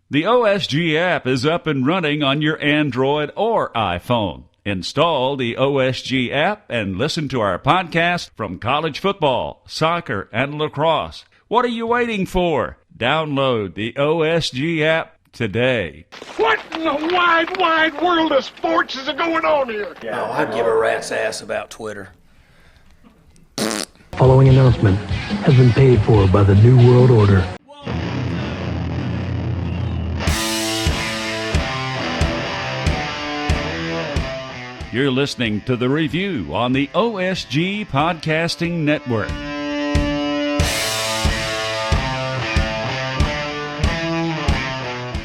The OSG app is up and running on your Android or iPhone. Install the OSG app and listen to our podcast from college football, soccer, and lacrosse. What are you waiting for? Download the OSG app today. What in the wide, wide world of sports is going on here? Oh, I'd give a rat's ass about Twitter. Following announcement has been paid for by the New World Order. You're listening to The Review on the OSG Podcasting Network.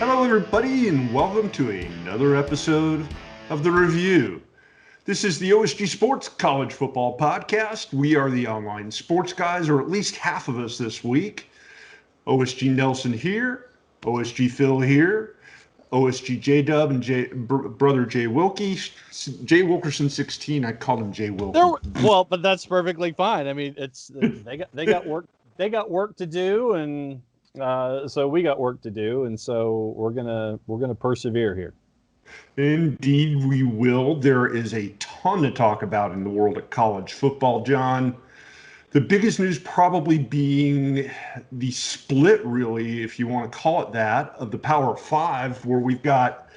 Hello, everybody, and welcome to another episode of The Review. This is the OSG Sports College Football podcast. We are the online sports guys, or at least half of us this week. OSG Nelson here, OSG Phil here, OSG J-Dub and brother Jay Wilkie. Jay Wilkerson 16. I called him Jay Wilkie. Well, but that's perfectly fine. I mean, it's they got work to do, and so we got work to do, and so we're gonna persevere here. Indeed, we will. There is a ton to talk about in the world of college football, John. The biggest news probably being the split, really, if you want to call it that, of the Power Five, where we've got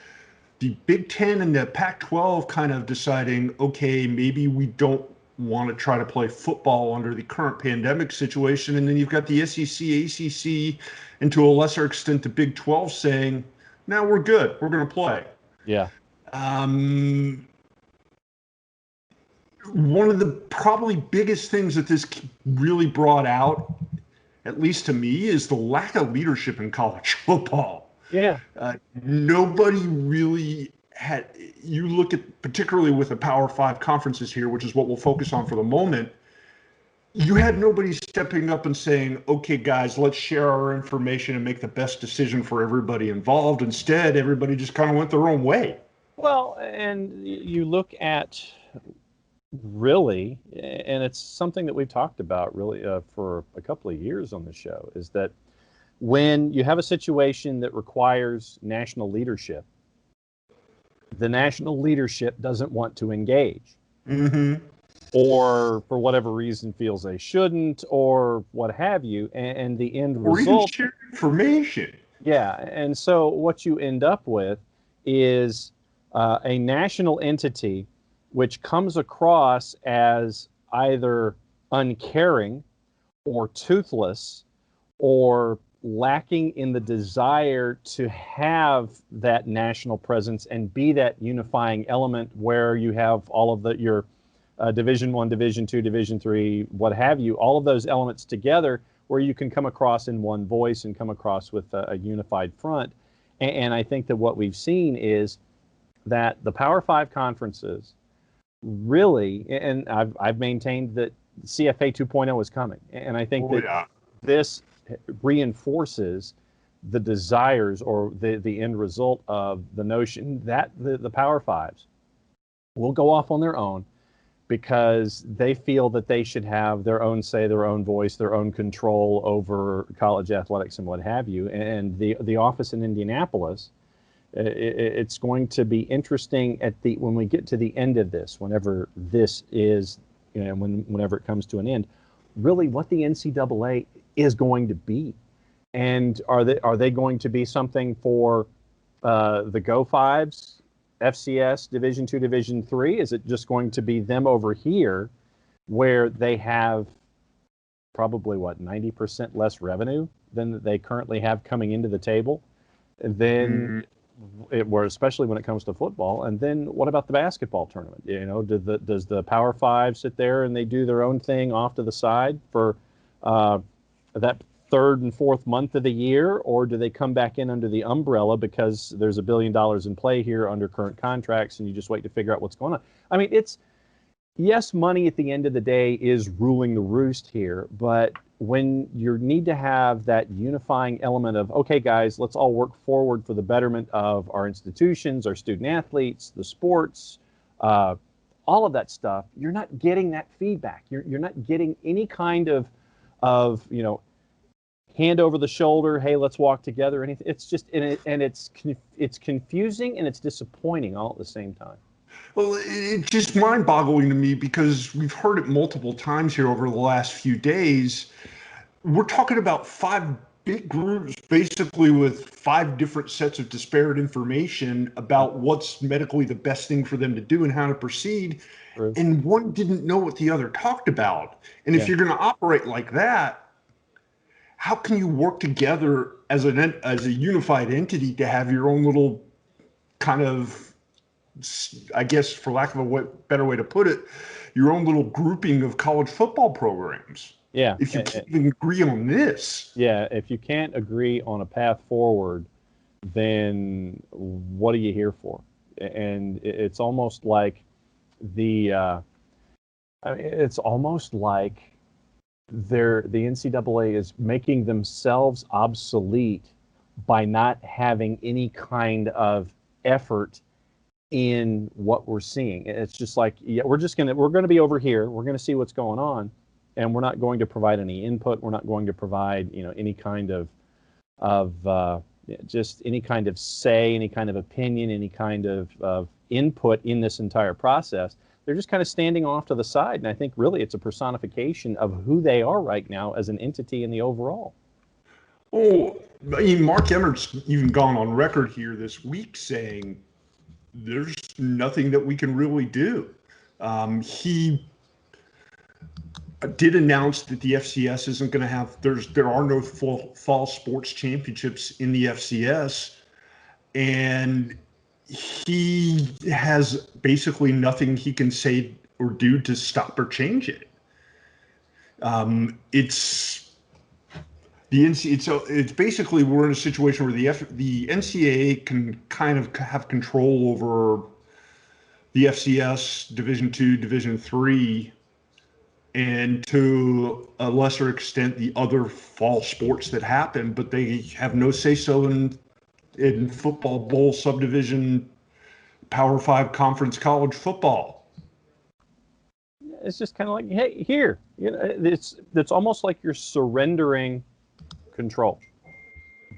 the Big Ten and the Pac-12 kind of deciding, okay, maybe we don't want to try to play football under the current pandemic situation. And then you've got the SEC, ACC, and to a lesser extent, the Big 12 saying, no, we're good. We're going to play. Yeah. One of the probably biggest things that this really brought out, at least to me, is the lack of leadership in college football. Yeah. Nobody really had, you look at, particularly with the Power Five conferences here, which is what we'll focus on for the moment, you had nobody stepping up and saying, okay, guys, let's share our information and make the best decision for everybody involved. Instead, everybody just kind of went their own way. Well, and you look at really, and it's something that we've talked about really for a couple of years on the show, is that when you have a situation that requires national leadership, the national leadership doesn't want to engage. Mm-hmm. Or for whatever reason feels they shouldn't, or what have you, and the end result. Or even share information. Yeah, and so what you end up with is a national entity which comes across as either uncaring or toothless or lacking in the desire to have that national presence and be that unifying element where you have all of your Division I, Division II, Division III, what have you, all of those elements together where you can come across in one voice and come across with a unified front. And I think that what we've seen is that the Power Five conferences really, and I've maintained that CFA 2.0 is coming. And I think this reinforces the desires or the end result of the notion that the Power Fives will go off on their own because they feel that they should have their own say, their own voice, their own control over college athletics and what have you. And the office in Indianapolis, it's going to be interesting when we get to the end of this, whenever this is, whenever it comes to an end, really what the NCAA is going to be. And are they going to be something for the Go Fives, FCS, Division II, Division III? Is it just going to be them over here where they have probably, 90% less revenue than they currently have coming into the table? And then, especially when it comes to football. And then what about the basketball tournament? Does the Power Five sit there and they do their own thing off to the side for that third and fourth month of the year, or do they come back in under the umbrella because there's $1 billion in play here under current contracts and you just wait to figure out what's going on? I mean, yes, money at the end of the day is ruling the roost here, but when you need to have that unifying element of, okay, guys, let's all work forward for the betterment of our institutions, our student athletes, the sports, all of that stuff, you're not getting that feedback. You're not getting any kind of hand over the shoulder, hey, let's walk together. And it's just, it's confusing and it's disappointing all at the same time. Well, it's just mind-boggling to me because we've heard it multiple times here over the last few days. We're talking about 5 big groups, basically with 5 different sets of disparate information about what's medically the best thing for them to do and how to proceed. True. And one didn't know what the other talked about. And if you're going to operate like that, how can you work together as a unified entity to have your own little kind of, I guess, for lack of a better way to put it, your own little grouping of college football programs? Yeah. If you can't even agree on this. Yeah. If you can't agree on a path forward, then what are you here for? And it's almost like it's almost like the NCAA is making themselves obsolete by not having any kind of effort in what we're seeing. It's just like, we're going to be over here. We're going to see what's going on, and we're not going to provide any input. We're not going to provide, any kind of just any kind of say, any kind of opinion, any kind of input in this entire process. They're just kind of standing off to the side, and I think really it's a personification of who they are right now as an entity in the overall. Oh, I mean, Mark Emmert's even gone on record here this week saying there's nothing that we can really do. He did announce that the FCS isn't going to have, there are no fall sports championships in the FCS, and he has basically nothing he can say or do to stop or change it. It's basically, we're in a situation where the NCAA can kind of have control over the FCS, Division II, Division III, and to a lesser extent the other fall sports that happen, but they have no say-so in football, bowl, subdivision, Power 5 conference college football. It's just kind of like, hey, here, it's almost like you're surrendering control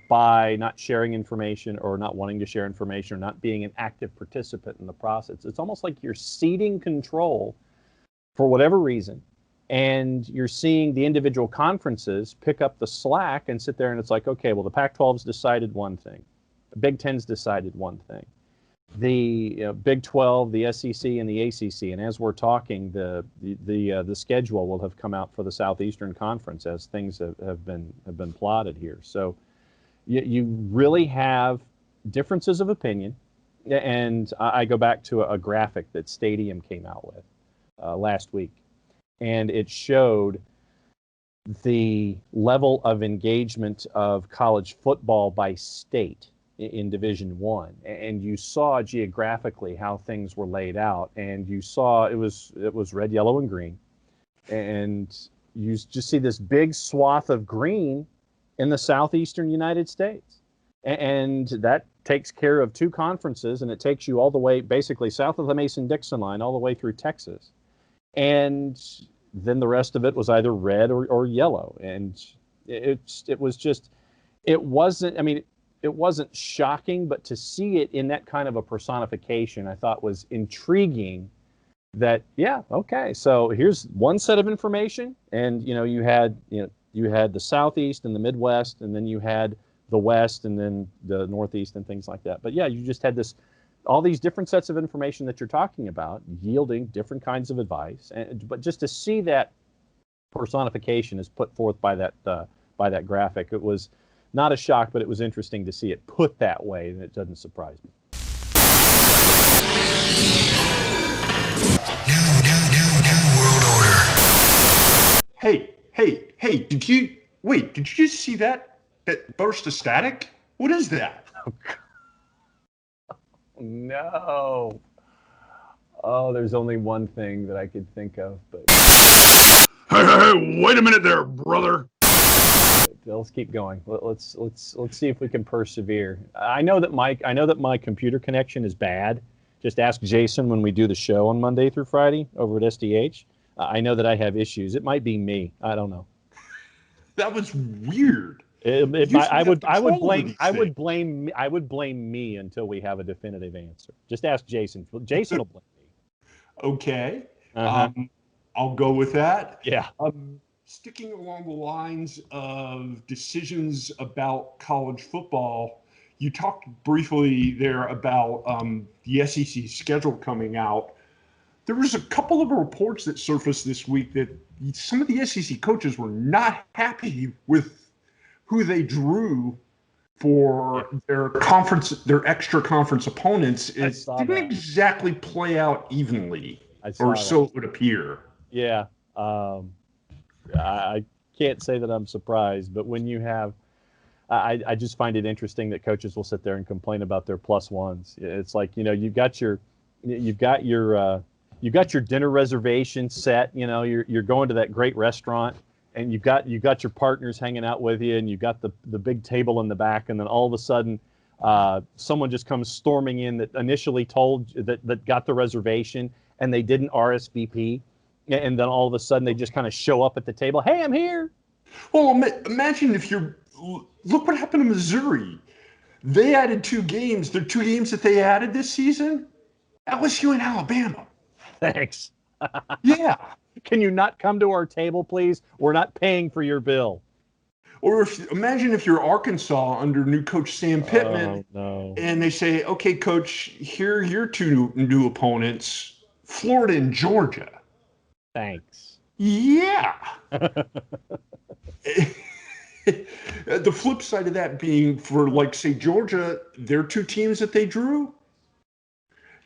by not sharing information or not wanting to share information or not being an active participant in the process. It's almost like you're ceding control for whatever reason, and you're seeing the individual conferences pick up the slack and sit there, and it's like, okay, well, the Pac-12's decided one thing. The Big Ten's decided one thing. The Big 12, the SEC, and the ACC, and as we're talking, the schedule will have come out for the Southeastern Conference as things have been plotted here. So you really have differences of opinion, and I go back to a graphic that Stadium came out with last week, and it showed the level of engagement of college football by state in Division I, and you saw geographically how things were laid out, and you saw it was red, yellow, and green, and you just see this big swath of green in the southeastern United States, and that takes care of 2 conferences, and it takes you all the way basically south of the Mason-Dixon line all the way through Texas, and then the rest of it was either red or yellow, and it wasn't shocking, but to see it in that kind of a personification, I thought was intriguing. That, yeah, okay, so here's one set of information, and you had the Southeast and the Midwest, and then you had the West, and then the Northeast, and things like that. But yeah, you just had all these different sets of information that you're talking about, yielding different kinds of advice. But just to see that personification is put forth by that graphic, it was not a shock, but it was interesting to see it put that way, and it doesn't surprise me. New world order. Hey, did you just see that burst of static? What is that? No. Oh, there's only one thing that I could think of, but Hey, wait a minute there, brother. let's keep going. Let's see if we can persevere. I know that my computer connection is bad. Just ask Jason when we do the show on Monday through Friday over at SDH. I know that I have issues. It might be me. I don't know. That was weird. I would things. blame me until we have a definitive answer. Just ask Jason. Jason will blame me. Okay. Uh-huh. I'll go with that. Yeah. Sticking along the lines of decisions about college football, you talked briefly there about the SEC schedule coming out. There was a couple of reports that surfaced this week that some of the SEC coaches were not happy with who they drew for their extra conference opponents. It didn't exactly play out evenly, or so it would appear. Yeah. I can't say that I'm surprised, but when you have, I just find it interesting that coaches will sit there and complain about their plus ones. It's like, you've got your dinner reservation set. You're going to that great restaurant, and you've got your partners hanging out with you, and you've got the big table in the back, and then all of a sudden, someone just comes storming in that initially told that got the reservation, and they didn't RSVP. And then all of a sudden they just kind of show up at the table. Hey, I'm here. Well, imagine look what happened to Missouri. They added 2 games. They're 2 games that they added this season. LSU and Alabama. Thanks. Yeah. Can you not come to our table, please? We're not paying for your bill. Or imagine if you're Arkansas under new coach Sam Pittman. Oh, no. And they say, okay, coach, here are your 2 new opponents, Florida and Georgia. Thanks. Yeah. The flip side of that being for, like, say, Georgia, their 2 teams that they drew.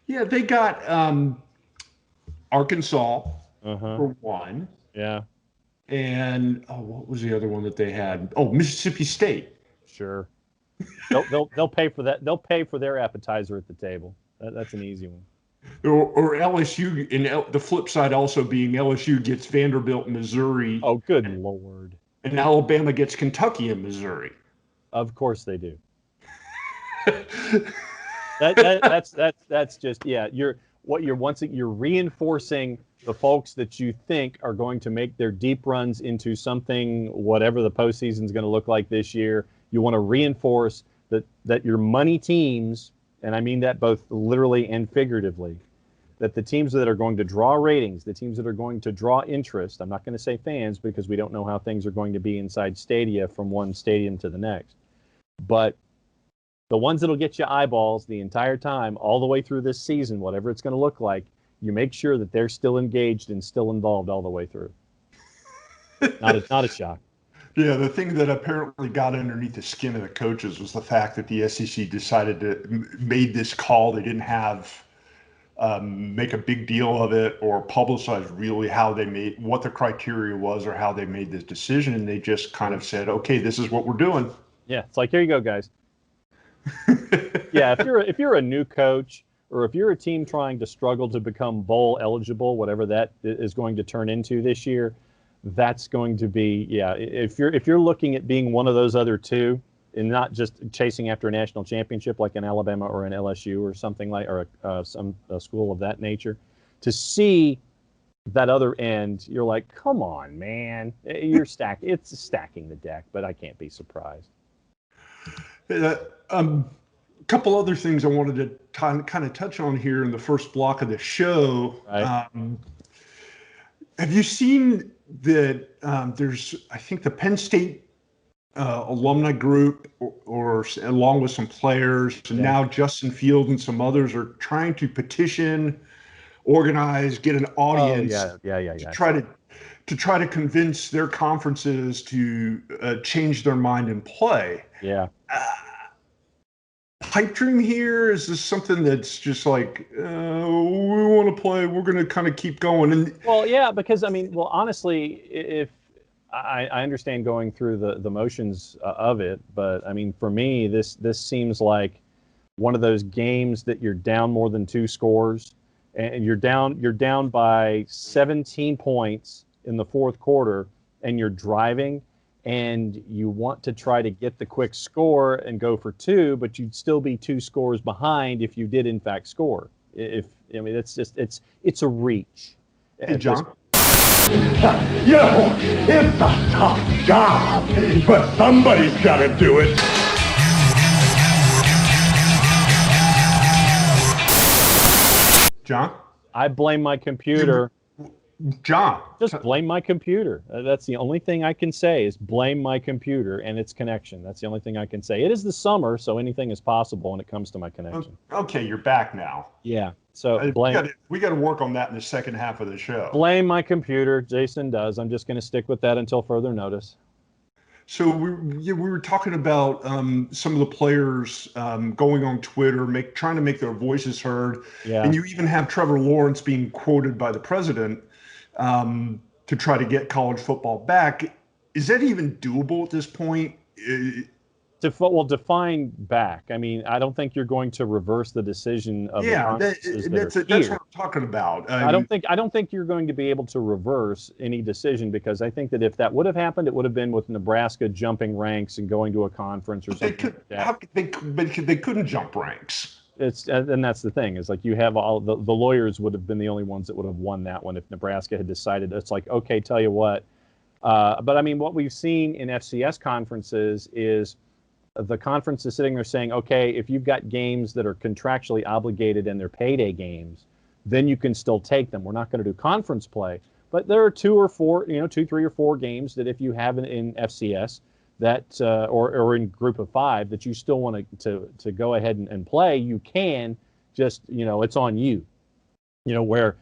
Yeah, they got Arkansas for one. Yeah. And what was the other one that they had? Oh, Mississippi State. Sure. They'll pay for that. They'll pay for their appetizer at the table. That's an easy one. Or LSU, and the flip side also being LSU gets Vanderbilt, Missouri. Oh, good Lord. And Alabama gets Kentucky and Missouri. Of course they do. That's just, yeah. You're reinforcing the folks that you think are going to make their deep runs into something, whatever the postseason is going to look like this year. You want to reinforce that your money teams, and I mean that both literally and figuratively, that the teams that are going to draw ratings, the teams that are going to draw interest, I'm not going to say fans because we don't know how things are going to be inside stadia from one stadium to the next, but the ones that'll get you eyeballs the entire time, all the way through this season, whatever it's going to look like, you make sure that they're still engaged and still involved all the way through. Not a shock. Yeah, the thing that apparently got underneath the skin of the coaches was the fact that the SEC made this call. They didn't make a big deal of it or publicize really what the criteria was or how they made this decision. And they just kind of said, okay, this is what we're doing. Yeah, it's like, here you go, guys. Yeah, if you're a new coach, or if you're a team trying to struggle to become bowl eligible, whatever that is going to turn into this year, that's going to be, yeah. If you're looking at being one of those other 2 and not just chasing after a national championship like an Alabama or an LSU or something like, or a school of that nature, to see that other end, you're like, come on, man, it's stacking the deck, but I can't be surprised. A couple other things I wanted to kind of touch on here in the first block of the show. Right. Have you seen that there's, I think, the Penn State alumni group, or along with some players, and now Justin Field and some others are trying to petition, organize, get an audience to try to convince their conferences to change their mind and play. Yeah. Pipe dream here? Is this something that's just like, we want to play, we're going to kind of keep going? And well, yeah, because honestly, if I understand going through the motions of it, but I mean, for me, this seems like one of those games that you're down more than 2 scores, and you're down by 17 points in the fourth quarter, and you're driving, and you want to try to get the quick score and go for 2, but you'd still be 2 scores behind if you did in fact score. It's a reach. Hey, John. You know, it's a tough job, but somebody's got to do it. John? I blame my computer. John. Just blame my computer. That's the only thing I can say is blame my computer and its connection. That's the only thing I can say. It is the summer, so anything is possible when it comes to my connection. Okay, you're back now. Yeah. So blame. We got to work on that in the second half of the show. Blame my computer. Jason does. I'm just going to stick with that until further notice. So we were talking about some of the players going on Twitter, trying to make their voices heard. Yeah. And you even have Trevor Lawrence being quoted by the president to try to get college football back. Is that even doable at this point? Define back. I mean, I don't think you're going to reverse the decision of the conferences that's what I'm talking about. I don't think you're going to be able to reverse any decision, because I think that if that would have happened, it would have been with Nebraska jumping ranks and going to a conference or something like that. They couldn't jump ranks. And that's the thing, is like you have all the lawyers would have been the only ones that would have won that one if Nebraska had decided. It's like, okay, tell you what. But I mean, what we've seen in FCS conferences is the conference is sitting there saying, okay, if you've got games that are contractually obligated and they're payday games, then you can still take them. We're not going to do conference play. But there are 2, 3 or 4 games that if you have in FCS that or in group of 5 that you still want to go ahead and play, you can. Just, it's on you. Where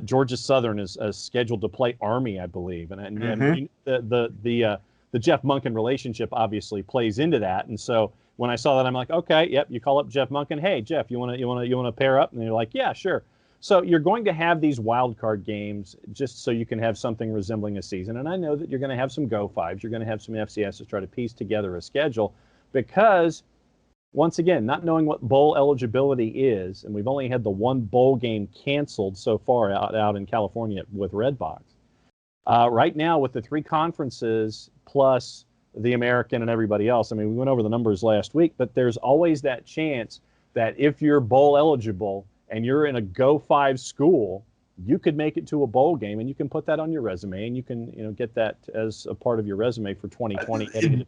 Georgia Southern is scheduled to play Army, I believe, and the Jeff Monken relationship obviously plays into that. And so when I saw that, I'm like, okay, yep. You call up Jeff Monken, hey Jeff, you want to pair up? And they're like, yeah, sure. So you're going to have these wild card games just so you can have something resembling a season. And I know that you're going to have some Go Fives, you're going to have some FCS to try to piece together a schedule, because once again, not knowing what bowl eligibility is, and we've only had the one bowl game canceled so far out in California with Redbox. Right now, with the 3 conferences plus the American and everybody else, I mean, we went over the numbers last week, but there's always that chance that if you're bowl eligible and you're in a Go 5 school, you could make it to a bowl game, and you can put that on your resume, and you can get that as a part of your resume for 2020.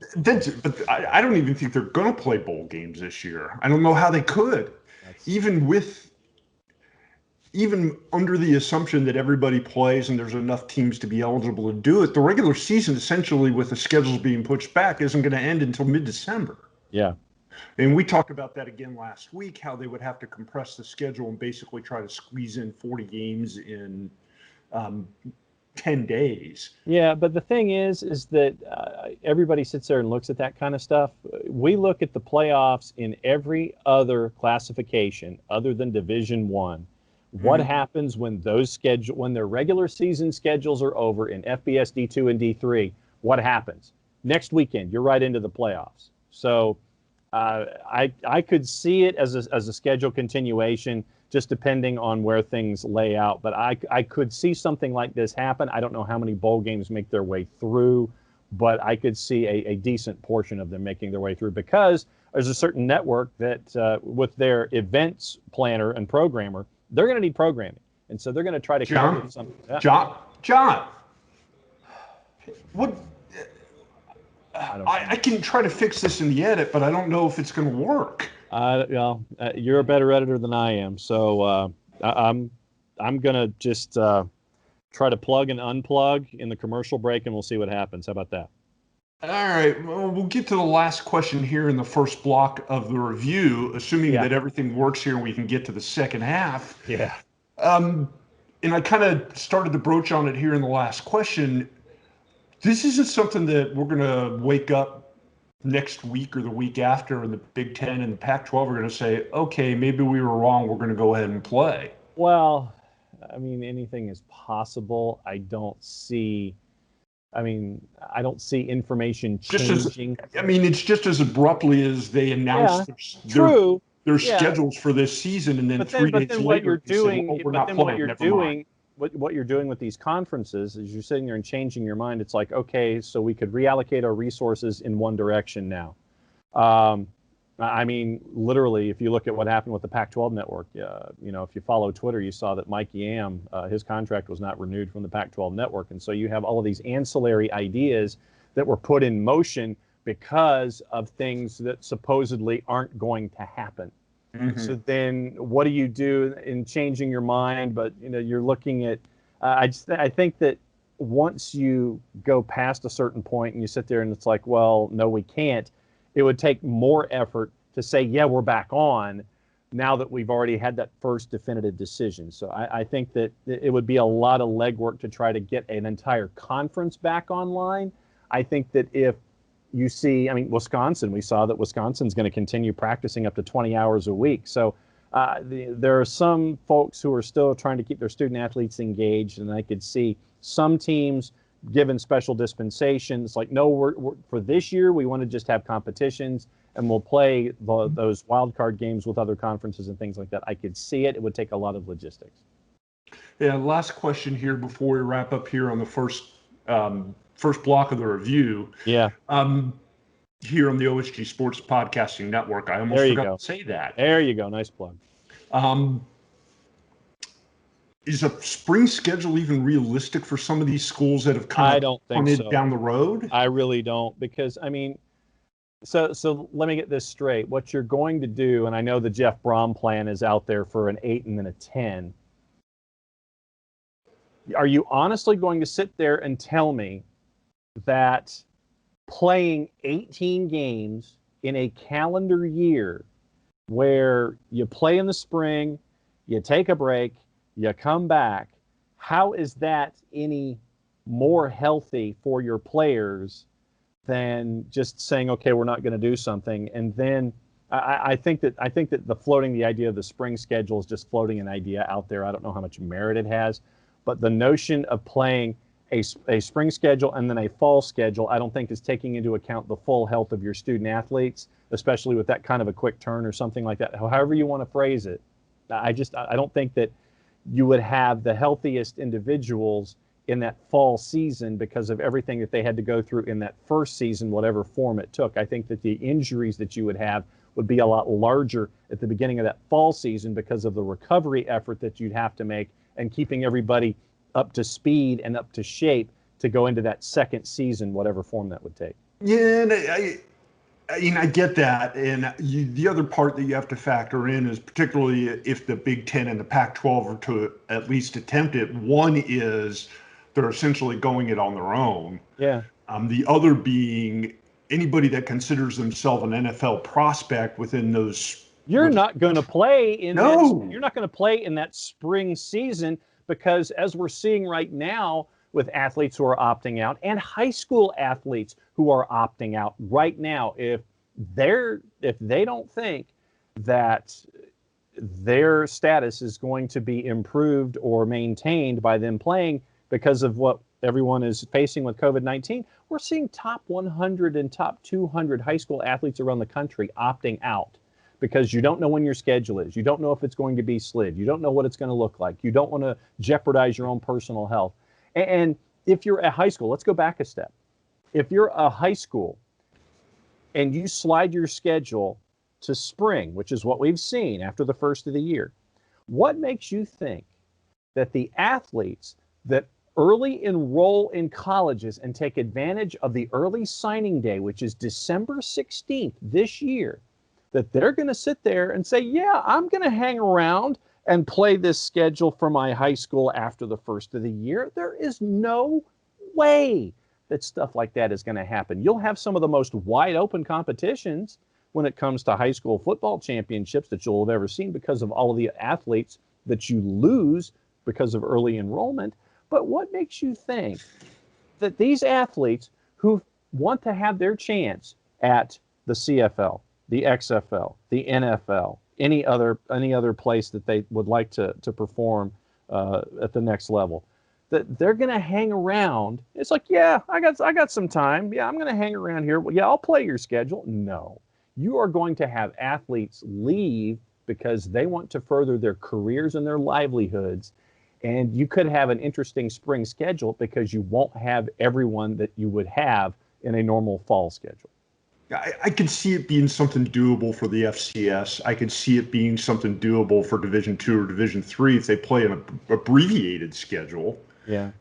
But I don't even think they're going to play bowl games this year. I don't know how they could, even under the assumption that everybody plays and there's enough teams to be eligible to do it. The regular season, essentially, with the schedules being pushed back, isn't going to end until mid-December. Yeah. And we talked about that again last week, how they would have to compress the schedule and basically try to squeeze in 40 games in 10 days. Yeah, but the thing is that everybody sits there and looks at that kind of stuff. We look at the playoffs in every other classification other than Division I. What happens when when their regular season schedules are over in FBS D2 and D3? What happens? Next weekend, you're right into the playoffs. So I could see it as a schedule continuation, just depending on where things lay out. But I could see something like this happen. I don't know how many bowl games make their way through, but I could see a decent portion of them making their way through, because there's a certain network that with their events planner and programmer, they're going to need programming. And so they're going to try to come up with something. Yeah. John, what? I can try to fix this in the edit, but I don't know if it's going to work. You're a better editor than I am, so I'm going to just try to plug and unplug in the commercial break, and we'll see what happens. How about that? All right. Well, we'll get to the last question here in the first block of the review, assuming that everything works here and we can get to the second half. Yeah. And I kind of started to broach on it here in the last question. This isn't something that we're going to wake up next week or the week after, and the Big Ten and the Pac-12 are going to say, okay, maybe we were wrong, we're going to go ahead and play. Well, I mean, anything is possible. I don't see information changing. It's just as abruptly as they announced their schedules for this season, and then 3 days later, what you're doing with these conferences is you're sitting there and changing your mind. It's like, okay, so we could reallocate our resources in one direction now. I mean, literally, if you look at what happened with the Pac-12 network, if you follow Twitter, you saw that Mike Yam, his contract was not renewed from the Pac-12 network. And so you have all of these ancillary ideas that were put in motion because of things that supposedly aren't going to happen. Mm-hmm. So then what do you do in changing your mind? But, you're looking at, I think that once you go past a certain point and you sit there and it's like, well, no, we can't. It would take more effort to say, yeah, we're back on now that we've already had that first definitive decision. So I think that it would be a lot of legwork to try to get an entire conference back online. I think that if you see, Wisconsin, we saw that Wisconsin's going to continue practicing up to 20 hours a week. So there are some folks who are still trying to keep their student athletes engaged, and I could see some teams given special dispensations, like, no, we're for this year, we want to just have competitions and we'll play those wild card games with other conferences and things like that. I could see it. It would take a lot of logistics. Yeah, last question here before we wrap up here on the first block of the review. Yeah. Here on the OSG Sports Podcasting Network. I almost forgot to say that. There you go. Nice plug. Is a spring schedule even realistic for some of these schools that have kind of punted down the road? I really don't, because so let me get this straight. What you're going to do, and I know the Jeff Brom plan is out there for an 8 and then a 10. Are you honestly going to sit there and tell me that playing 18 games in a calendar year where you play in the spring, you take a break, you come back, how is that any more healthy for your players than just saying, okay, we're not going to do something? And then I think that the idea of the spring schedule is just floating an idea out there. I don't know how much merit it has, but the notion of playing a spring schedule and then a fall schedule, I don't think is taking into account the full health of your student athletes, especially with that kind of a quick turn or something like that. However you want to phrase it, I don't think that you would have the healthiest individuals in that fall season because of everything that they had to go through in that first season, whatever form it took. I think that the injuries that you would have would be a lot larger at the beginning of that fall season because of the recovery effort that you'd have to make and keeping everybody up to speed and up to shape to go into that second season, whatever form that would take. Yeah, and I get that. And the other part that you have to factor in is, particularly if the Big Ten and the Pac-12 are to at least attempt it, one is they're essentially going it on their own. Yeah. The other being anybody that considers themselves an NFL prospect within those. You're not going to play in you're not going to play in that spring season, because as we're seeing right now with athletes who are opting out and high school athletes who are opting out right now, if they don't think that their status is going to be improved or maintained by them playing because of what everyone is facing with COVID-19, we're seeing top 100 and top 200 high school athletes around the country opting out because you don't know when your schedule is. You don't know if it's going to be slid. You don't know what it's going to look like. You don't want to jeopardize your own personal health. And if you're a high school, let's go back a step. If you're a high school and you slide your schedule to spring, which is what we've seen after the first of the year, what makes you think that the athletes that early enroll in colleges and take advantage of the early signing day, which is December 16th this year, that they're going to sit there and say, yeah, I'm going to hang around and play this schedule for my high school after the first of the year? There is no way that stuff like that is going to happen. You'll have some of the most wide open competitions when it comes to high school football championships that you'll have ever seen because of all of the athletes that you lose because of early enrollment. But what makes you think that these athletes who want to have their chance at the CFL, the XFL, the NFL, any other place that they would like to perform at the next level, that they're going to hang around? It's like, yeah, I got some time. Yeah, I'm going to hang around here. Well, yeah, I'll play your schedule. No, you are going to have athletes leave because they want to further their careers and their livelihoods. And you could have an interesting spring schedule because you won't have everyone that you would have in a normal fall schedule. I could see it being something doable for the FCS. I could see it being something doable for Division II or Division III if they play an abbreviated schedule. Yeah.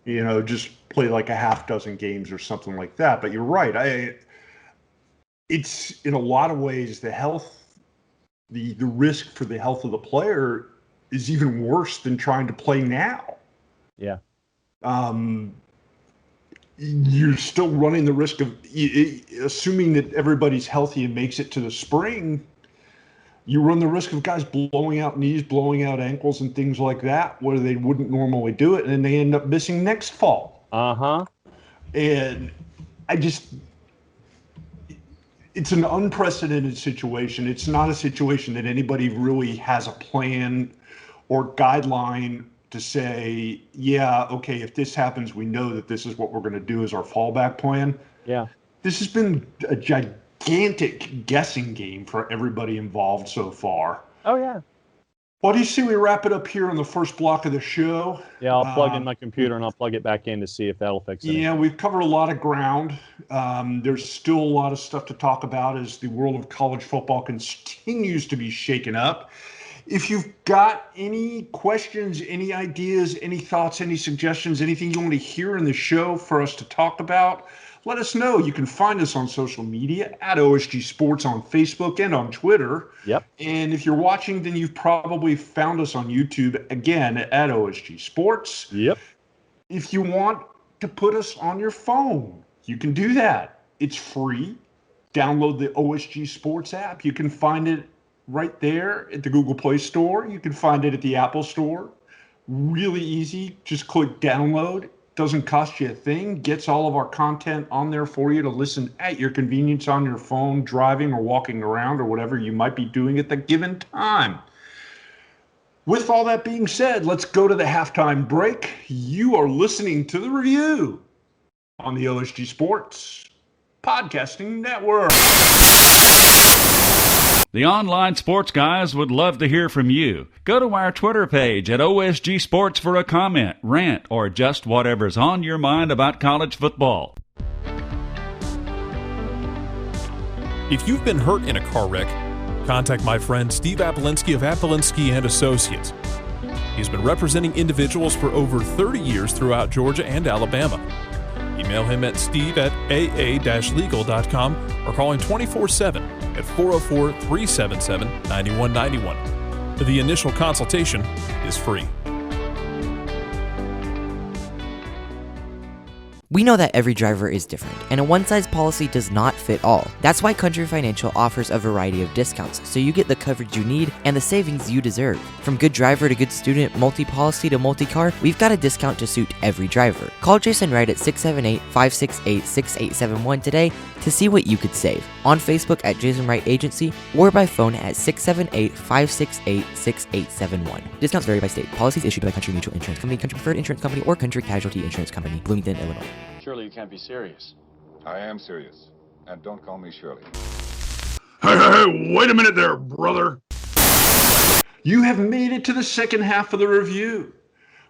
Just play like a half dozen games or something like that. But you're right. It's in a lot of ways the risk for the health of the player is even worse than trying to play now. Yeah. You're still running the risk of, assuming that everybody's healthy and makes it to the spring, you run the risk of guys blowing out knees, blowing out ankles, and things like that, where they wouldn't normally do it, and they end up missing next fall. And it's an unprecedented situation. It's not a situation that anybody really has a plan or guideline to say, yeah, okay, if this happens, we know that this is what we're going to do as our fallback plan. Yeah. This has been a gigantic guessing game for everybody involved so far. Oh, yeah. Well, do you see we wrap it up here on the first block of the show? Yeah, I'll plug in my computer and I'll plug it back in to see if that'll fix it. Yeah, we've covered a lot of ground. There's still a lot of stuff to talk about as the world of college football continues to be shaken up. If you've got any questions, any ideas, any thoughts, any suggestions, anything you want to hear in the show for us to talk about, let us know. You can find us on social media at OSG Sports on Facebook and on Twitter. Yep. And if you're watching, then you've probably found us on YouTube, again, at OSG Sports. Yep. If you want to put us on your phone, you can do that. It's free. Download the OSG Sports app. You can find it right there at the Google Play Store. You can find it at the Apple Store. Really easy. Just click download. Doesn't cost you a thing. Gets all of our content on there for you to listen at your convenience on your phone, driving or walking around or whatever you might be doing at the given time. With all that being said, let's go to the halftime break. You are listening to The Review on the OSG Sports Podcasting Network. The online sports guys would love to hear from you. Go to our Twitter page at OSG Sports for a comment, rant, or just whatever's on your mind about college football. If you've been hurt in a car wreck, contact my friend Steve Apolinsky of Apolinsky & Associates. He's been representing individuals for over 30 years throughout Georgia and Alabama. Email him at steve@aa-legal.com or call him 24/7 at 404-377-9191. The initial consultation is free. We know that every driver is different, and a one-size policy does not fit all. That's why Country Financial offers a variety of discounts, so you get the coverage you need and the savings you deserve. From good driver to good student, multi-policy to multi-car, we've got a discount to suit every driver. Call Jason Wright at 678-568-6871 today to see what you could save. On Facebook at Jason Wright Agency or by phone at 678-568-6871. Discounts vary by state. Policies issued by Country Mutual Insurance Company, Country Preferred Insurance Company, or Country Casualty Insurance Company, Bloomington, Illinois. Surely you can't be serious. I am serious. And don't call me Shirley. Hey, wait a minute there, brother. You have made it to the second half of the review.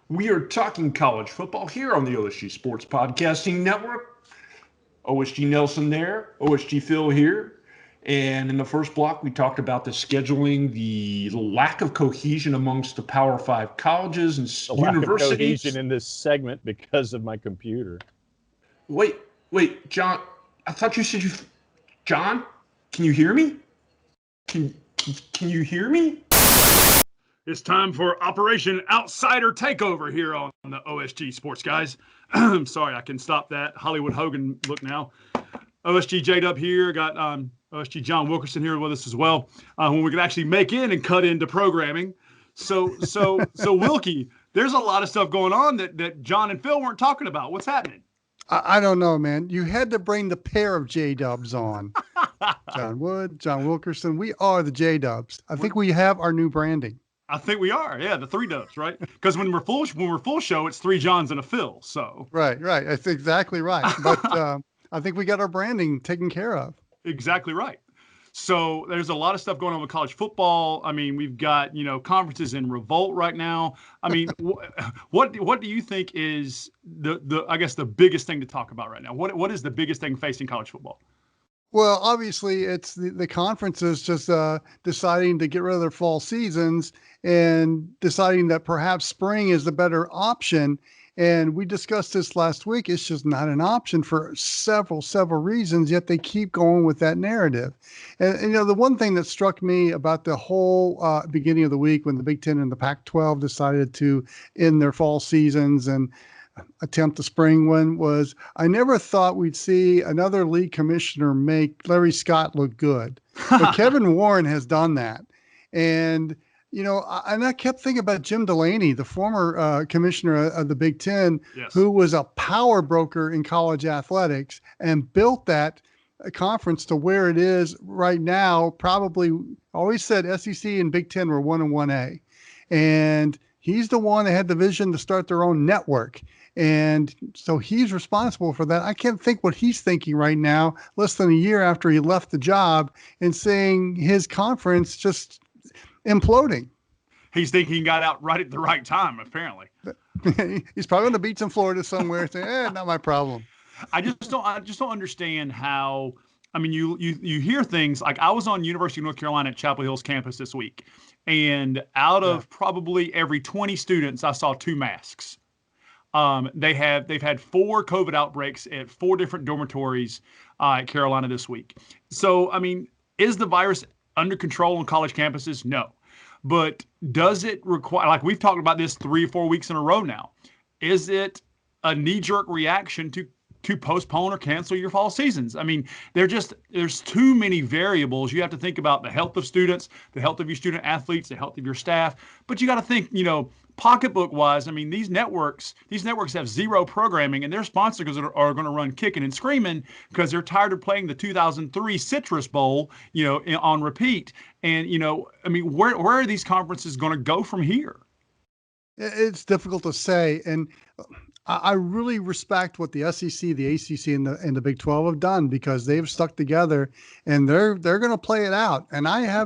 We are talking college football here on the OSG Sports Podcasting Network. OSG Nelson there, OSG Phil here. And in the first block, we talked about the scheduling, the lack of cohesion amongst the Power 5 colleges and the lack universities. of cohesion in this segment because of my computer. Wait, John. I thought you said John, can you hear me? Can you hear me? It's time for Operation Outsider Takeover here on the OSG Sports Guys. I'm sorry, I can stop that Hollywood Hogan look now. OSG J-Dub here, got OSG John Wilkerson here with us as well, when we can actually make in and cut into programming. So Wilkie, there's a lot of stuff going on that John and Phil weren't talking about. What's happening? I don't know, man. You had to bring the pair of J-Dubs on. John Wood, John Wilkerson. We are the J-Dubs. I think we have our new branding. I think we are. Yeah, the three Dubs, right? Because when we're full show, it's three Johns and a Phil. So right. That's exactly right. But I think we got our branding taken care of. Exactly right. So there's a lot of stuff going on with college football. I mean, we've got, conferences in revolt right now. I mean, what do you think is the biggest thing to talk about right now? What is the biggest thing facing college football? Well, obviously, it's the conferences just deciding to get rid of their fall seasons and deciding that perhaps spring is the better option. And we discussed this last week. It's just not an option for several reasons, yet they keep going with that narrative. And the one thing that struck me about the whole beginning of the week when the Big Ten and the Pac-12 decided to end their fall seasons and attempt the spring one was I never thought we'd see another league commissioner make Larry Scott look good. But Kevin Warren has done that. And, I kept thinking about Jim Delaney, the former commissioner of the Big Ten, yes, who was a power broker in college athletics and built that conference to where it is right now. Probably always said SEC and Big Ten were 1 and 1A. And he's the one that had the vision to start their own network. And so he's responsible for that. I can't think what he's thinking right now, less than a year after he left the job, and seeing his conference just imploding. He's thinking he got out right at the right time, apparently. He's probably on the beach in Florida somewhere saying, not my problem. I just don't understand how, you hear things like I was on University of North Carolina at Chapel Hill's campus this week, and out of probably every 20 students, I saw 2 masks. They've had 4 COVID outbreaks at 4 different dormitories at Carolina this week. So, is the virus under control on college campuses? No. But does it require, like we've talked about this 3 or 4 weeks in a row now, is it a knee-jerk reaction to postpone or cancel your fall seasons? There's too many variables. You have to think about the health of students, the health of your student athletes, the health of your staff. But you got to think, pocketbook wise, these networks have 0 programming, and their sponsors are going to run kicking and screaming because they're tired of playing the 2003 Citrus Bowl, on repeat. And, where are these conferences going to go from here? It's difficult to say. And I really respect what the SEC, the ACC, and the Big 12 have done, because they've stuck together and they're going to play it out. And I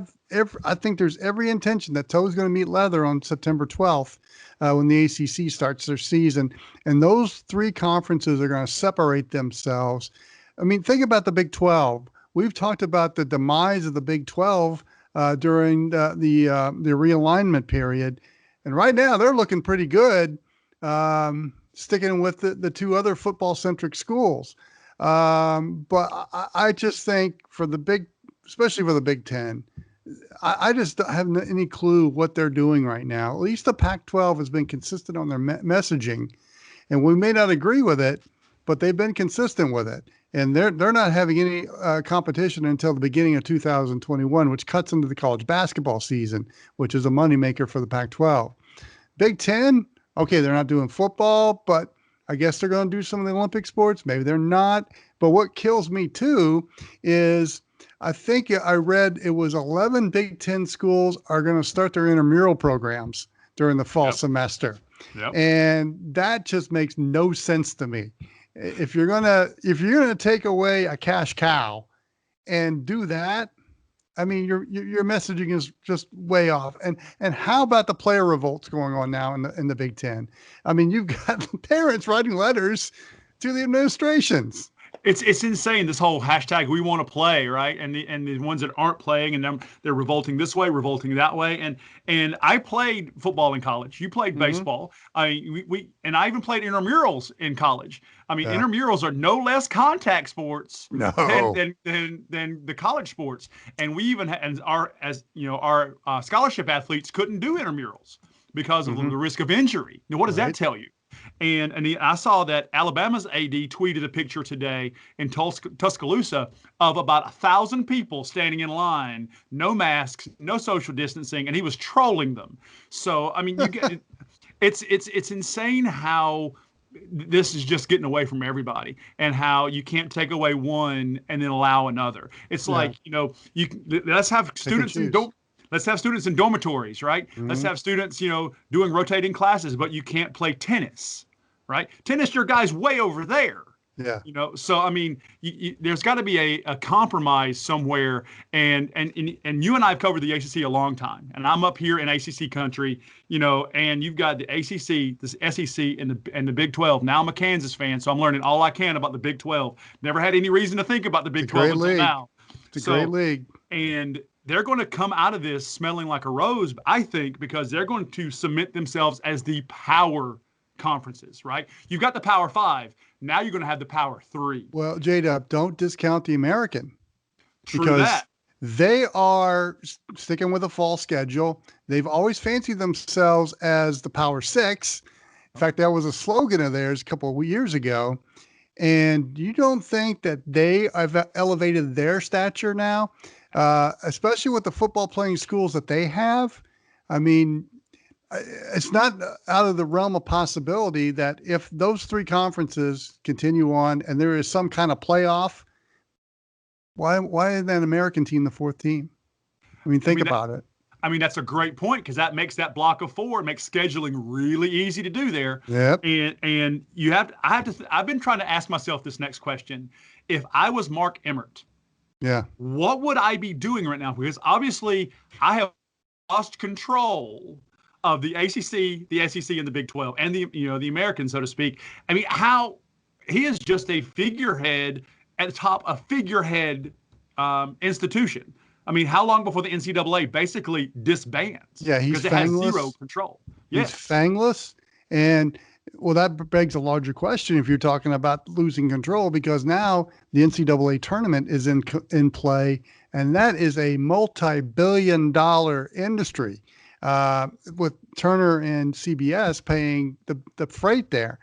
think there's every intention that toe's going to meet leather on September 12th when the ACC starts their season. And those 3 conferences are going to separate themselves. Think about the Big 12. We've talked about the demise of the Big 12 during the realignment period. And right now they're looking pretty good. Sticking with the 2 other football-centric schools. But I just think especially for the Big Ten, I just don't have any clue what they're doing right now. At least the Pac-12 has been consistent on their messaging, and we may not agree with it, but they've been consistent with it. And they're not having any competition until the beginning of 2021, which cuts into the college basketball season, which is a moneymaker for the Pac-12. Big Ten, okay, they're not doing football, but I guess they're going to do some of the Olympic sports. Maybe they're not. But what kills me too is I think I read it was 11 Big Ten schools are going to start their intramural programs during the fall semester. Yep. And that just makes no sense to me. If you're gonna take away a cash cow and do that, your messaging is just way off. And how about the player revolts going on now in the Big Ten? You've got parents writing letters to the administrations. It's insane, this whole hashtag we want to play, right? And the ones that aren't playing, and they're revolting this way, revolting that way. And I played football in college. You played baseball. And I even played intramurals in college. Intramurals are no less contact sports than the college sports. And we even our scholarship athletes couldn't do intramurals because of the risk of injury. Now, what does that tell you? And I saw that Alabama's AD tweeted a picture today in Tuscaloosa of about 1,000 people standing in line, no masks, no social distancing, and he was trolling them. So, you get it's insane how this is just getting away from everybody, and how you can't take away one and then allow another. It's like, let's have students Let's have students in dormitories, right? Mm-hmm. Let's have students, doing rotating classes, but you can't play tennis, right? Tennis, your guy's way over there. Yeah. So I mean, there's got to be a compromise somewhere. And you and I have covered the ACC a long time, and I'm up here in ACC country, and you've got the ACC, the SEC, and the Big 12. Now I'm a Kansas fan, so I'm learning all I can about the Big 12. Never had any reason to think about the Big 12 until now. It's a great league. And they're going to come out of this smelling like a rose, I think, because they're going to cement themselves as the power conferences, right? You've got the Power 5. Now you're going to have the Power 3. Well, J-Dub, don't discount the American. True because that. They are sticking with a fall schedule. They've always fancied themselves as the Power 6. In fact, that was a slogan of theirs a couple of years ago. And you don't think that they have elevated their stature now, especially with the football playing schools that they have? I mean, it's not out of the realm of possibility that if those three conferences continue on and there is some kind of playoff, why is that American team the fourth team? I mean, think about it. I mean, that's a great point, because that makes that block of four, makes scheduling really easy to do there. Yep. And I've been trying to ask myself this next question. If I was Mark Emmert, what would I be doing right now? Because obviously I have lost control of the ACC, the SEC, and the Big 12, and the American, so to speak. I mean, he is just a figurehead at the top, a figurehead institution. I mean, how long before the NCAA basically disbands? Yeah, because it has zero control. He's fangless, and well, that begs a larger question if you're talking about losing control, because now the NCAA tournament is in play, and that is a multi-billion-dollar industry. With Turner and CBS paying the freight there,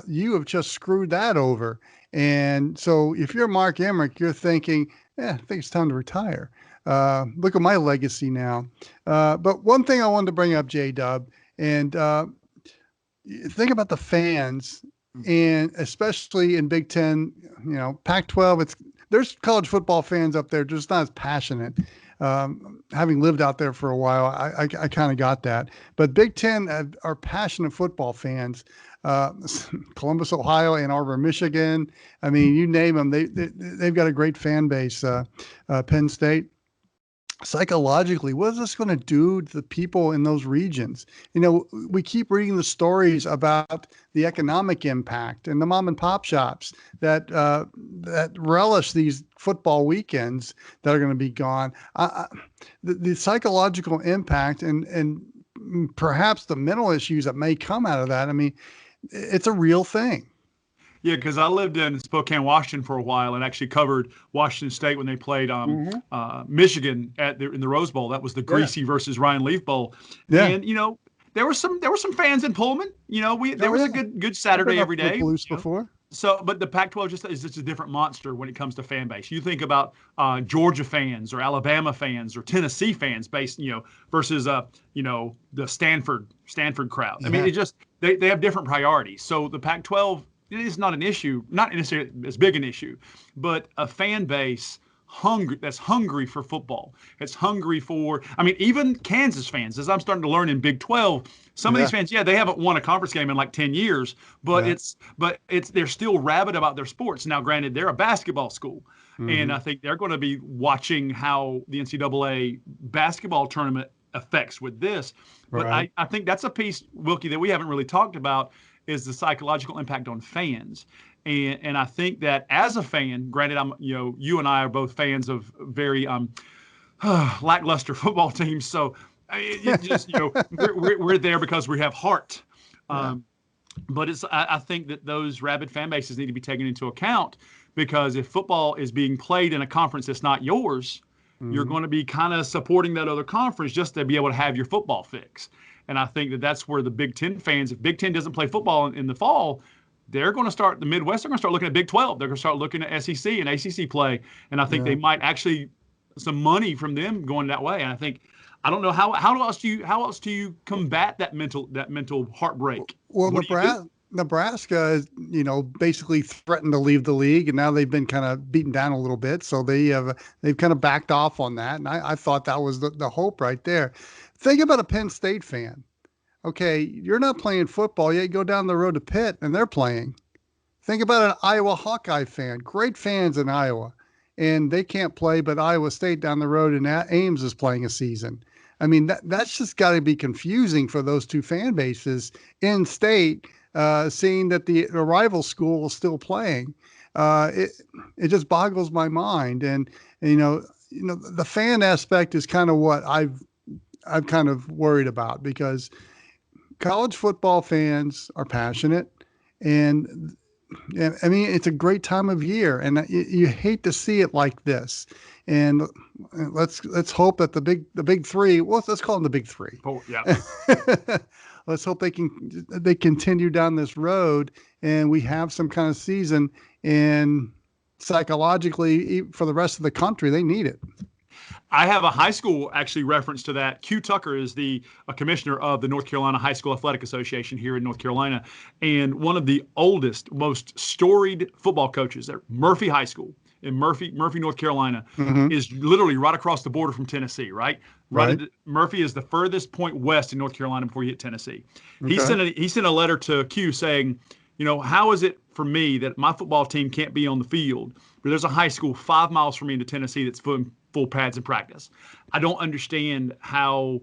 you have just screwed that over. And so if you're Mark Emmert, you're thinking, I think it's time to retire. Look at my legacy now. But one thing I wanted to bring up, J-Dub, and think about the fans, and especially in Big Ten, Pac-12, there's college football fans up there, just not as passionate. Having lived out there for a while, I kind of got that. But Big Ten are passionate football fans. Columbus, Ohio, Ann Arbor, Michigan. I mean, you name them. They've got a great fan base. Penn State. Psychologically, what is this going to do to the people in those regions? We keep reading the stories about the economic impact and the mom and pop shops that relish these football weekends that are going to be gone. The psychological impact and perhaps the mental issues that may come out of that. I mean, it's a real thing. Yeah, because I lived in Spokane, Washington for a while and actually covered Washington State when they played Michigan in the Rose Bowl. That was the Greasy versus Ryan Leaf Bowl. Yeah. And there were some fans in Pullman. There was a good Saturday every day. Before. So, but the Pac-12 is just a different monster when it comes to fan base. You think about Georgia fans or Alabama fans or Tennessee fans versus the Stanford crowd. Yeah. I mean, it just they have different priorities. So the Pac-12. It is not an issue, not necessarily as big an issue, but a fan base that's hungry for football. It's hungry for, even Kansas fans, as I'm starting to learn in Big 12, some of these fans, they haven't won a conference game in like 10 years, but they're still rabid about their sports. Now, granted, they're a basketball school, and I think they're going to be watching how the NCAA basketball tournament affects with this. But I think that's a piece, Wilkie, that we haven't really talked about, is the psychological impact on fans. And I think that as a fan, granted, you and I are both fans of very lackluster football teams. So we're there because we have heart. But I think that those rabid fan bases need to be taken into account, because if football is being played in a conference that's not yours, you're going to be kind of supporting that other conference just to be able to have your football fix. And I think that that's where the Big Ten fans, if Big Ten doesn't play football in the fall, they're going to start, the Midwest, they're going to start looking at Big 12. They're going to start looking at SEC and ACC play. And I think they might actually, some money from them going that way. And I think, I don't know, how else do you combat that mental heartbreak? Well, Nebraska, basically threatened to leave the league, and now they've been kind of beaten down a little bit. So they've kind of backed off on that. And I thought that was the hope right there. Think about a Penn State fan. Okay, you're not playing football yet. You go down the road to Pitt, and they're playing. Think about an Iowa Hawkeye fan. Great fans in Iowa, and they can't play, but Iowa State down the road and Ames is playing a season. I mean, that's just got to be confusing for those two fan bases in state, seeing that the rival school is still playing. It just boggles my mind. And the fan aspect is kind of what I've kind of worried about, because college football fans are passionate, and I mean, it's a great time of year, and you hate to see it like this. And let's hope that the big three. Well, let's call them the big three. Oh, yeah. Let's hope they continue down this road, and we have some kind of season. And psychologically, for the rest of the country, they need it. I have a high school actually reference to that. Q Tucker is the commissioner of the North Carolina High School Athletic Association here in North Carolina, and one of the oldest, most storied football coaches at Murphy High School in Murphy, North Carolina, is literally right across the border from Tennessee, right? Murphy is the furthest point west in North Carolina before you hit Tennessee. Okay. He sent a letter to Q saying, how is it for me that my football team can't be on the field, but there's a high school 5 miles from me into Tennessee that's full pads in practice? I don't understand how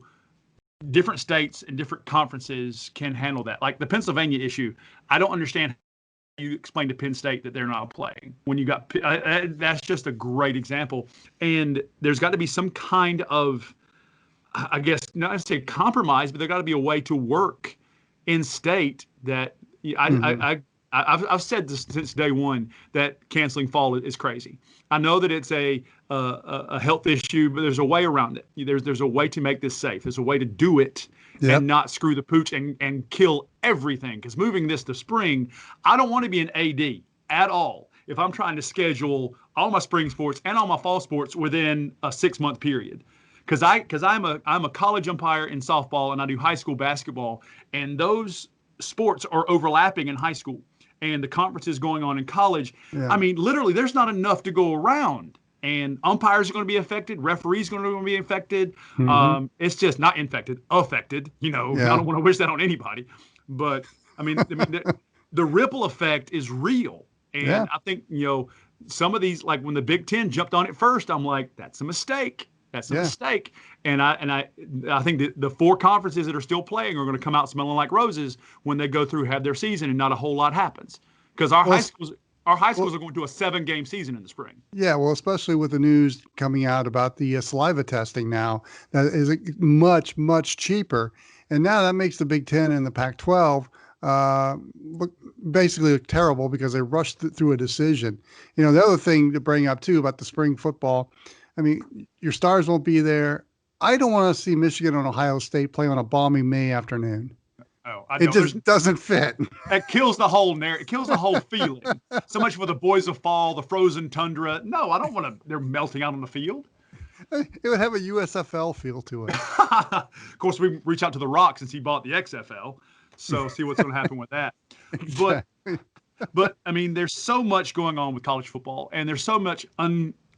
different states and different conferences can handle that. Like the Pennsylvania issue, I don't understand how you explain to Penn State that they're not playing when you got that's just a great example. And there's got to be some kind of, I guess, not necessarily compromise, but there got to be a way to work in state that I've said this since day one, that canceling fall is crazy. I know that it's a health issue, but there's a way around it. There's a way to make this safe. There's a way to do it and not screw the pooch and kill everything. Because moving this to spring, I don't want to be an AD at all if I'm trying to schedule all my spring sports and all my fall sports within a 6-month period. Because I'm a college umpire in softball, and I do high school basketball, and those sports are overlapping in high school, and the conferences going on in college. I mean, literally, there's not enough to go around, and umpires are going to be affected. Referees are going to be affected. It's just not infected, affected. I don't want to wish that on anybody, but I mean, the ripple effect is real, and I think some of these, like when the Big Ten jumped on it first, I'm like, that's a mistake. That's a mistake. And I think the 4 conferences that are still playing are going to come out smelling like roses when they go through, have their season, and not a whole lot happens. Because our high schools are going to a 7-game season in the spring. Yeah, well, especially with the news coming out about the saliva testing now, that is much, much cheaper. And now that makes the Big Ten and the Pac-12 look terrible, because they rushed through a decision. The other thing to bring up too about the spring football, I mean, your stars won't be there. I don't want to see Michigan and Ohio State play on a balmy May afternoon. It just doesn't fit. It kills the whole narrative. It kills the whole feeling. So much for the boys of fall, the frozen tundra. No, I don't want to. They're melting out on the field. It would have a USFL feel to it. Of course, we reach out to The Rock since he bought the XFL. So see what's going to happen with that. Exactly. But I mean, there's so much going on with college football, and there's so much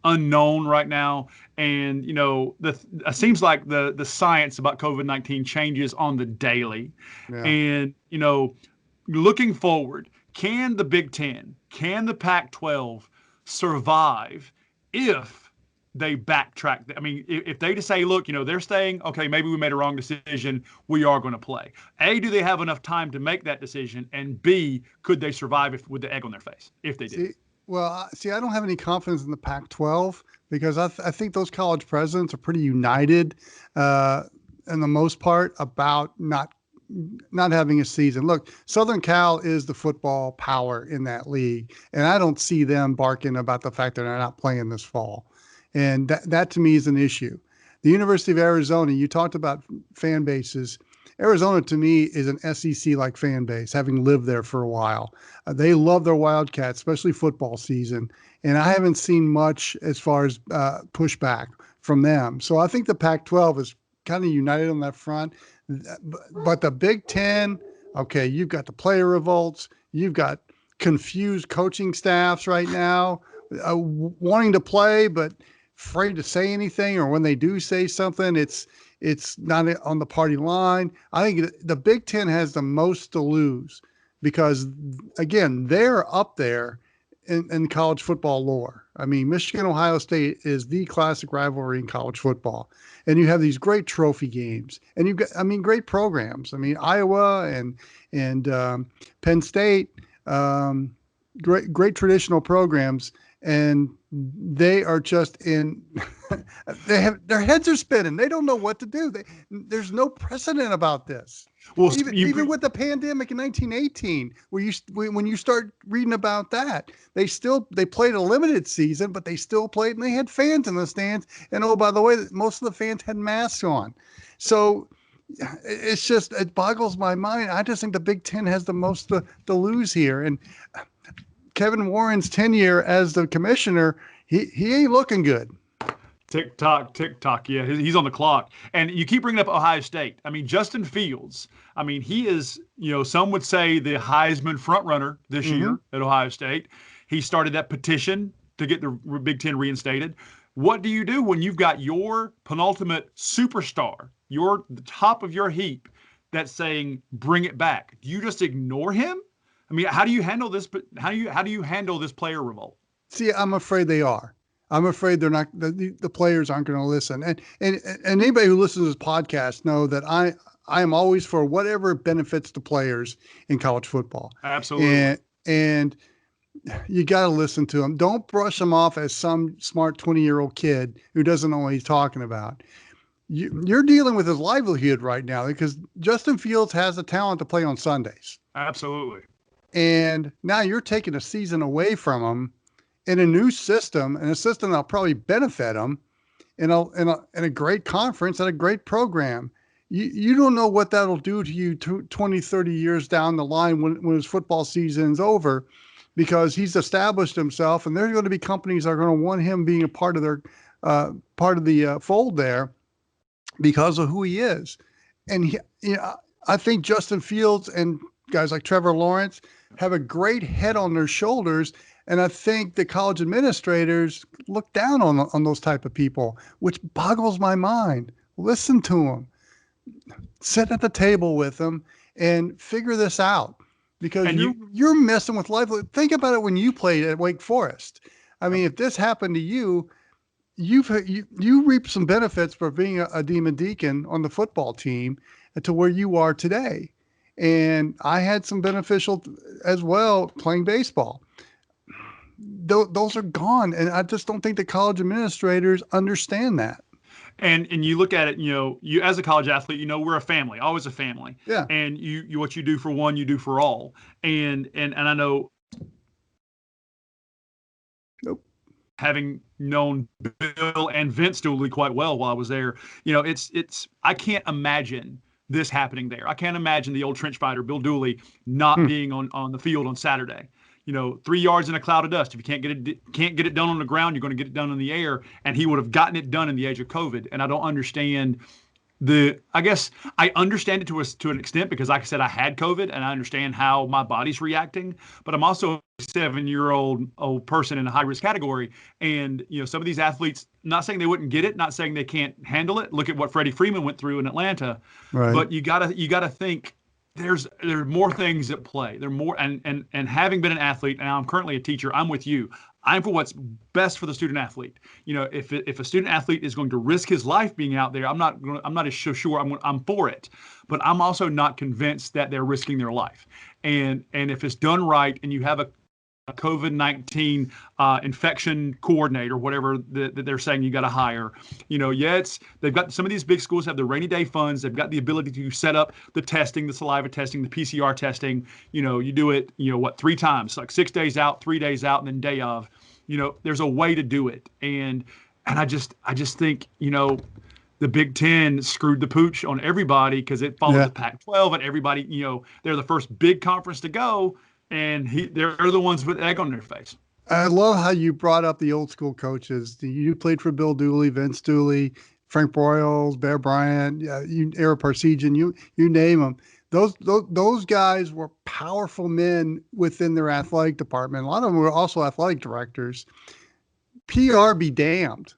unknown right now, and it seems like the science about COVID-19 changes on the daily. And looking forward, can the Big Ten, can the Pac-12 survive if they backtrack? I mean, if they just say, look, they're staying, okay, maybe we made a wrong decision, we are going to play. A, do they have enough time to make that decision? And B, could they survive with the egg on their face if they did? Well, I don't have any confidence in the Pac-12, because I think those college presidents are pretty united, in the most part, about not having a season. Look, Southern Cal is the football power in that league, and I don't see them barking about the fact that they're not playing this fall. And that to me is an issue. The University of Arizona, you talked about fan bases. Arizona, to me, is an SEC-like fan base, having lived there for a while. They love their Wildcats, especially football season, and I haven't seen much as far as pushback from them. So I think the Pac-12 is kind of united on that front. But the Big Ten, okay, you've got the player revolts. You've got confused coaching staffs right now, wanting to play but afraid to say anything, or when they do say something, it's not on the party line. I think the Big Ten has the most to lose because, again, they're up there in college football lore. I mean, Michigan, Ohio State is the classic rivalry in college football. And you have these great trophy games, and you've got, I mean, great programs. I mean, Iowa and Penn State, great traditional programs, and they are just in. Their heads are spinning. They don't know what to do. There's no precedent about this. Well, even with the pandemic in 1918, when you start reading about that, they played a limited season, but they still played, and they had fans in the stands. And oh, by the way, most of the fans had masks on. So it boggles my mind. I just think the Big Ten has the most to lose here. And Kevin Warren's tenure as the commissioner, he ain't looking good. Tick tock. Yeah, he's on the clock. And you keep bringing up Ohio State. I mean, Justin Fields. I mean, he is, some would say the Heisman frontrunner this year at Ohio State. He started that petition to get the Big Ten reinstated. What do you do when you've got your penultimate superstar, the top of your heap, that's saying bring it back? Do you just ignore him? I mean, how do you handle this? How do you handle this player revolt? See, I'm afraid they are. I'm afraid they're not. The players aren't going to listen. And anybody who listens to this podcast know that I am always for whatever benefits the players in college football. Absolutely. And you got to listen to them. Don't brush them off as some smart 20-year-old kid who doesn't know what he's talking about. You're dealing with his livelihood right now because Justin Fields has the talent to play on Sundays. Absolutely. And now you're taking a season away from him in a new system, and a system that'll probably benefit them in a great conference and a great program. You don't know what that'll do to you 20, 30 years down the line when his football season's over, because he's established himself, and there's going to be companies that are going to want him being a part of their fold there because of who he is. And I think Justin Fields and guys like Trevor Lawrence have a great head on their shoulders. And I think the college administrators look down on those type of people, which boggles my mind. Listen to them, sit at the table with them, and figure this out, because you're messing with life. Think about it when you played at Wake Forest. I mean, if this happened to you, you reaped some benefits for being a Demon Deacon on the football team to where you are today. And I had some beneficial as well playing baseball. Those are gone, and I just don't think the college administrators understand that. And you look at it, you as a college athlete, we're a family, always a family. Yeah. And you what you do for one, you do for all. And I know, having known Bill and Vince Dooley quite well while I was there, it's I can't imagine this happening there. I can't imagine the old trench fighter Bill Dooley not being on the field on Saturday. 3 yards in a cloud of dust. If you can't get it done on the ground, you're going to get it done in the air. And he would have gotten it done in the age of COVID. And I don't understand I guess I understand it to an extent, because like I said, I had COVID and I understand how my body's reacting, but I'm also a 7-year-old person in a high risk category. And, some of these athletes, not saying they wouldn't get it, not saying they can't handle it. Look at what Freddie Freeman went through in Atlanta. Right. But you gotta think, there are more things at play. There are more, and having been an athlete, and I'm currently a teacher, I'm with you. I'm for what's best for the student athlete. If a student athlete is going to risk his life being out there, I'm not as sure I'm for it. But I'm also not convinced that they're risking their life. And if it's done right, and you have a COVID-19 infection coordinator, whatever that they're saying you got to hire. They've got, some of these big schools have the rainy day funds. They've got the ability to set up the testing, the saliva testing, the PCR testing. You do it, 3 times, like 6 days out, 3 days out, and then day of. There's a way to do it. And I just think, the Big Ten screwed the pooch on everybody, because it follows the Pac-12, and everybody, they're the first big conference to go. And they're the ones with egg on their face. I love how you brought up the old school coaches. You played for Bill Dooley, Vince Dooley, Frank Broyles, Bear Bryant, Ara Parsegian, you name them. Those guys were powerful men within their athletic department. A lot of them were also athletic directors. PR be damned.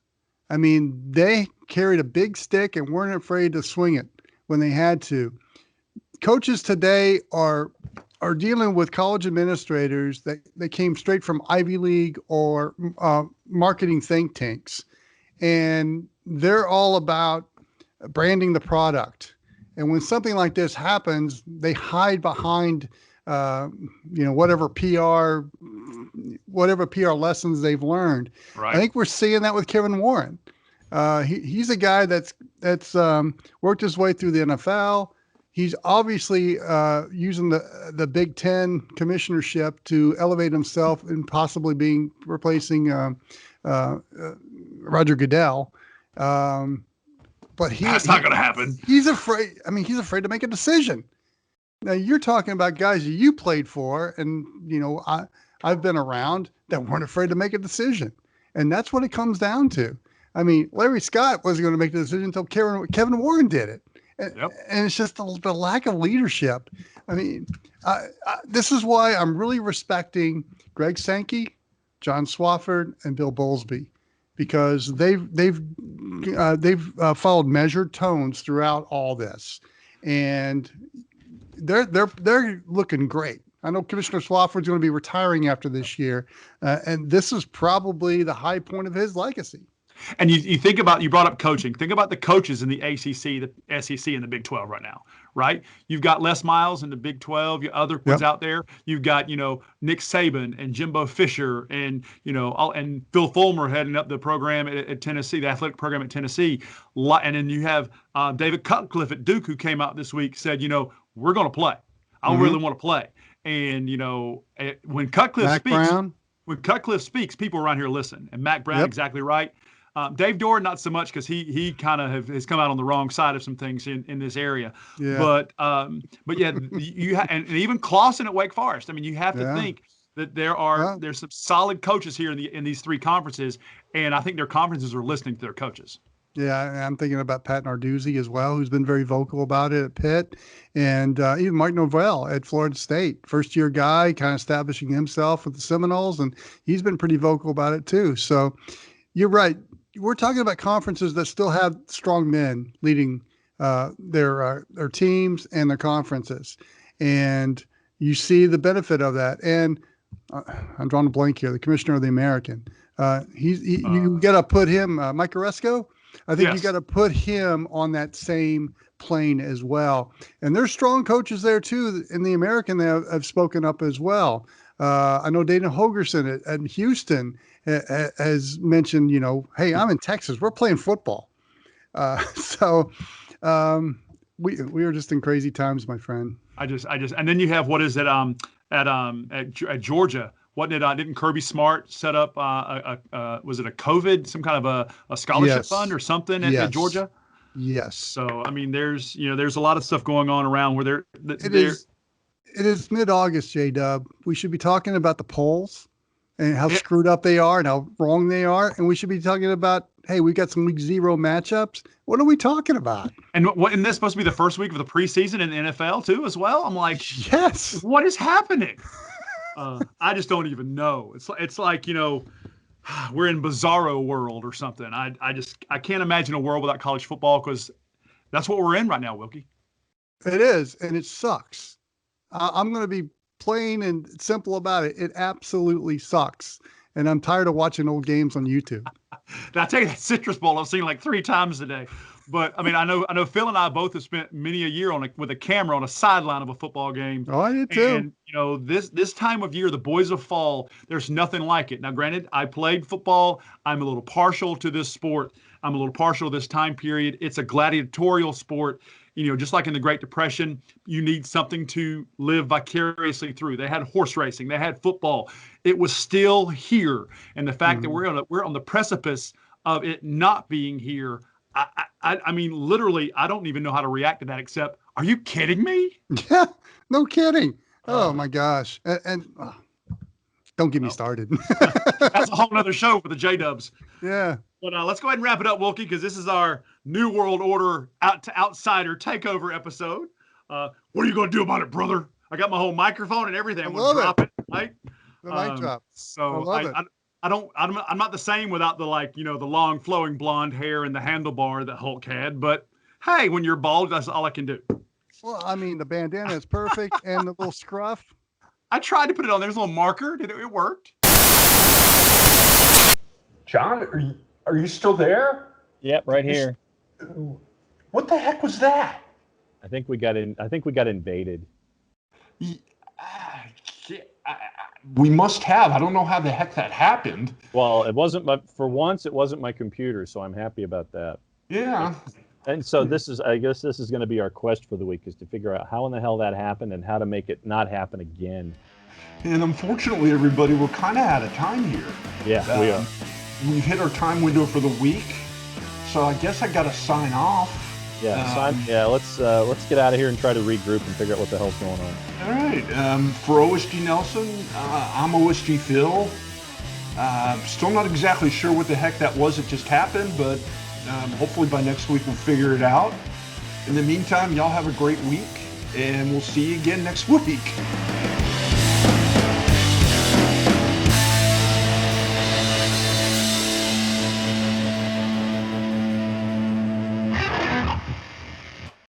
I mean, they carried a big stick and weren't afraid to swing it when they had to. Coaches today are are dealing with college administrators that came straight from Ivy League or marketing think tanks, and they're all about branding the product. And when something like this happens, they hide behind, whatever PR lessons they've learned. Right. I think we're seeing that with Kevin Warren. He's a guy that's worked his way through the NFL. He's obviously using the Big Ten commissionership to elevate himself and possibly replacing Roger Goodell. But that's not going to happen. He's afraid. I mean, he's afraid to make a decision. Now you're talking about guys that you played for, and I've been around that weren't afraid to make a decision, and that's what it comes down to. I mean, Larry Scott wasn't going to make the decision until Kevin Warren did it. And it's just the lack of leadership. I mean, this is why I'm really respecting Greg Sankey, John Swafford, and Bill Bowlesby, because they've followed measured tones throughout all this, and they're looking great. I know Commissioner Swafford's going to be retiring after this year, and this is probably the high point of his legacy. And you think about, you brought up coaching. Think about the coaches in the ACC, the SEC, and the Big 12 right now, right? You've got Les Miles in the Big 12. Your other ones out there. You've got, Nick Saban and Jimbo Fisher and, and Phil Fulmer heading up the program at Tennessee, the athletic program at Tennessee. And then you have David Cutcliffe at Duke, who came out this week, said, we're going to play. I really want to play. And, when Cutcliffe speaks, people around here listen. And Mac Brown, exactly right. Dave Dorr, not so much, because he kind of has come out on the wrong side of some things in this area. Yeah. But yeah, and even Clawson at Wake Forest. I mean, you have to think that there's some solid coaches here in these three conferences, and I think their conferences are listening to their coaches. Yeah, I'm thinking about Pat Narduzzi as well, who's been very vocal about it at Pitt, and even Mike Norvell at Florida State, first-year guy, kind of establishing himself with the Seminoles, and he's been pretty vocal about it too. So you're right. We're talking about conferences that still have strong men leading their teams and their conferences, and you see the benefit of that. And I'm drawing a blank here. The commissioner of the American, you got to put him, Mike Oresco. I think you got to put him on that same plane as well. And there's strong coaches there too in the American that have spoken up as well. I know Dana Hogerson at Houston has mentioned, hey, I'm in Texas. We're playing football. So we are just in crazy times, my friend. And then you have, what is it, at Georgia? Wasn't it? Didn't Kirby Smart set up was it a COVID, some kind of a scholarship fund or something at Georgia? Yes. So I mean, there's a lot of stuff going on around where it is mid-August, J-Dub. We should be talking about the polls and how screwed up they are and how wrong they are, and we should be talking about, hey, we got some week 0 matchups. What are we talking about? And isn't this supposed to be the first week of the preseason in the NFL too, as well? I'm like, yes. What is happening? I just don't even know. It's like, we're in bizarro world or something. I can't imagine a world without college football, because that's what we're in right now, Wilkie. It is, and it sucks. I'm going to be plain and simple about it. It absolutely sucks. And I'm tired of watching old games on YouTube. Now, I tell you, that Citrus Bowl I've seen like 3 times a day. But I mean, I know Phil and I both have spent many a year with a camera on a sideline of a football game. Oh, I did too. And this time of year, the boys of fall, there's nothing like it. Now, granted, I played football. I'm a little partial to this sport. I'm a little partial to this time period. It's a gladiatorial sport. Just like in the Great Depression, you need something to live vicariously through. They had horse racing. They had football. It was still here. And the fact that we're on the precipice of it not being here, I mean, literally, I don't even know how to react to that, except, are you kidding me? Yeah, no kidding. Oh, my gosh. And don't get me started. That's a whole nother show for the J-Dubs. Yeah. But let's go ahead and wrap it up, Wilkie, because this is our New World Order outsider takeover episode. What are you going to do about it, brother? I got my whole microphone and everything. I'm going to drop it, right? The mic drop. So I'm not the same without the the long flowing blonde hair and the handlebar that Hulk had. But hey, when you're bald, that's all I can do. Well, I mean, the bandana is perfect, and the little scruff. I tried to put it on. There's a little marker. It worked. John, are you still there? Yep, right here. What the heck was that? I think we got invaded. We must have. I don't know how the heck that happened. Well, it wasn't for once. It wasn't my computer, so I'm happy about that. Yeah. And so I guess this is going to be our quest for the week, is to figure out how in the hell that happened and how to make it not happen again. And unfortunately, everybody, we're kind of out of time here. Yeah, we are. We hit our time window for the week, so I guess I got to sign off. Yeah, let's get out of here and try to regroup and figure out what the hell's going on. All right. For OSG Nelson, I'm OSG Phil. Still not exactly sure what the heck that was that just happened, but hopefully by next week we'll figure it out. In the meantime, y'all have a great week, and we'll see you again next week.